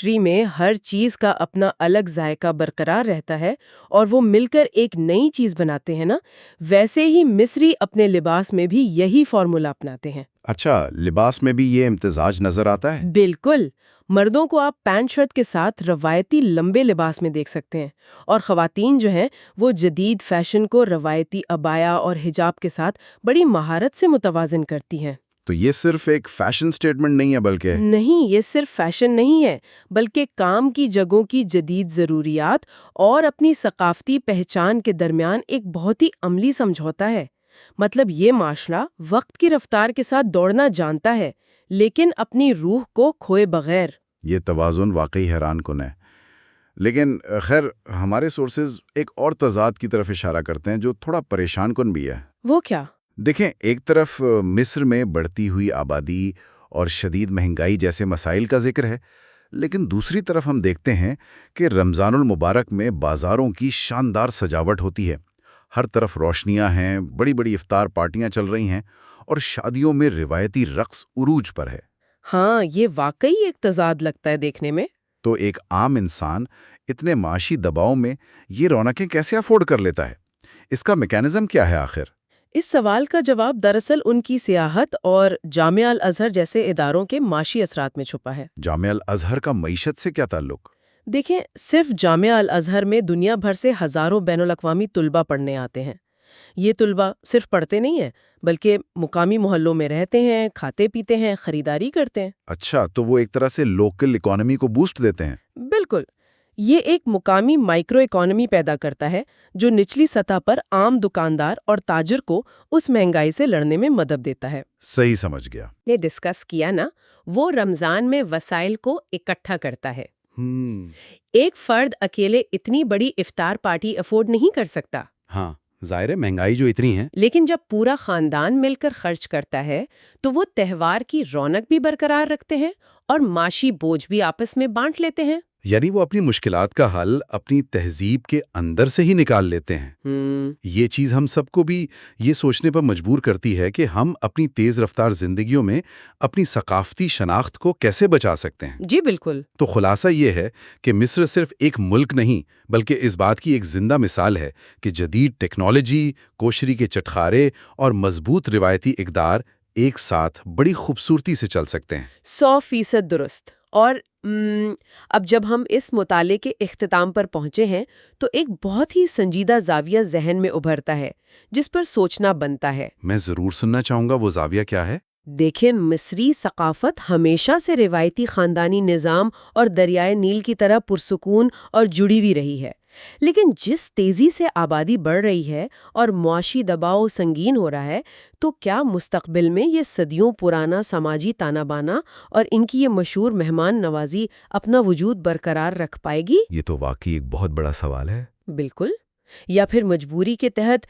Tree में हर चीज का अपना अलग जायका बरकरार रहता है और वो मिलकर एक नई चीज बनाते हैं ना, वैसे ही मिस्री अपने लिबास में भी यही फॉर्मूला अपनाते हैं। अच्छा, लिबास में भी ये इम्तिजाज नजर आता है। बिल्कुल। मर्दों को आप पैंट शर्ट के साथ रवायती लंबे लिबास में देख सकते हैं, और ख़वातीन जो हैं वो जदीद फैशन को रवायती अबाया और हिजाब के साथ बड़ी महारत से मुतवाज़िन करती हैं। तो ये सिर्फ एक फैशन स्टेटमेंट नहीं है, बल्कि नहीं, ये सिर्फ फैशन नहीं है, बल्कि काम की जगहों की जदीद ज़रूरियात और अपनी सकाफ़ती पहचान के दरमियान एक बहुत ही अमली समझौता है। मतलब ये माशरा वक्त की रफ्तार के साथ दौड़ना जानता है, लेकिन अपनी रूह को खोए बगैर। ये तवाज़ुन वाकई हैरान कुन है। लेकिन खैर, हमारे सोर्सेज एक और तज़ाद की तरफ इशारा करते हैं जो थोड़ा परेशान कुन भी है। वो क्या? देखें, एक तरफ मिस्र में बढ़ती हुई आबादी और शदीद महंगाई जैसे मसाइल का जिक्र है, लेकिन दूसरी तरफ हम देखते हैं कि रमज़ानुल मुबारक में बाज़ारों की शानदार सजावट होती है। हर तरफ रोशनियां हैं, बड़ी बड़ी इफ्तार पार्टियां चल रही हैं और शादियों में रिवायती रक्स उरूज पर है। हाँ, ये वाकई एक तज़ाद लगता है देखने में। तो एक आम इंसान इतने माशी दबाव में ये रौनकें कैसे अफोर्ड कर लेता है? इसका मैकेनिज्म क्या है आखिर? इस सवाल का जवाब दरअसल उनकी सियाहत और जामिया अल अज़हर जैसे इदारों के माशी असरात में छुपा है। जामिया अल अज़हर का मईशत से क्या ताल्लुक? देखें, सिर्फ जामिया अल अज़हर में दुनिया भर से हज़ारों बैनुल-अक़वामी तुलबा पढ़ने आते हैं। ये तुलबा सिर्फ पढ़ते नहीं हैं, बल्कि मुकामी मोहल्लों में रहते हैं, खाते पीते हैं, खरीदारी करते हैं। अच्छा, तो वो एक तरह से लोकल इकोनॉमी को बूस्ट देते हैं। बिल्कुल। ये एक मुकामी माइक्रो इकोनॉमी पैदा करता है, जो निचली सतह पर आम दुकानदार और ताजिर को उस महंगाई से लड़ने में मदद देता है। सही समझ गया। ने डिस्कस किया ना, वो रमजान में वसाइल को इकट्ठा करता है। एक फर्द अकेले इतनी बड़ी इफ्तार पार्टी अफोर्ड नहीं कर सकता। हाँ, ज़ाहिर है महंगाई जो इतनी है। लेकिन जब पूरा खानदान मिलकर खर्च करता है, तो वो त्योहार की रौनक भी बरकरार रखते हैं और माशी बोझ भी आपस में बांट लेते हैं। यानी वो अपनी मुश्किलात का हल अपनी तहजीब के अंदर से ही निकाल लेते हैं। ये चीज़ हम सबको भी ये सोचने पर मजबूर करती है कि हम अपनी तेज़ रफ्तार जिंदगियों में अपनी सकाफती शनाख्त को कैसे बचा सकते हैं। जी बिल्कुल। तो खुलासा ये है कि मिस्र सिर्फ एक मुल्क नहीं, बल्कि इस बात की एक जिंदा मिसाल है कि जदीद टेक्नोलॉजी, कोशरी के चटखारे और मजबूत रिवायती इक़दार एक साथ बड़ी खूबसूरती से चल सकते हैं। 100% दुरुस्त। और अब जब हम इस मुताले के इख्तिताम पर पहुंचे हैं, तो एक बहुत ही संजीदा जाविया जहन में उभरता है, जिस पर सोचना बनता है। मैं ज़रूर सुनना चाहूँगा, वो जाविया क्या है? देखें, मिस्री सकाफत हमेशा से रिवायती खानदानी निज़ाम और दरियाए नील की तरह पुरसुकून और जुड़ी हुई रही है। लेकिन जिस तेज़ी से आबादी बढ़ रही है और मुआशी दबाव संगीन हो रहा है, तो क्या मुस्तकबिल में ये सदियों पुराना समाजी तानाबाना और इनकी ये मशहूर मेहमान नवाजी अपना वजूद बरकरार रख पाएगी? ये तो वाकई एक बहुत बड़ा सवाल है। बिल्कुल। या फिर मजबूरी के तहत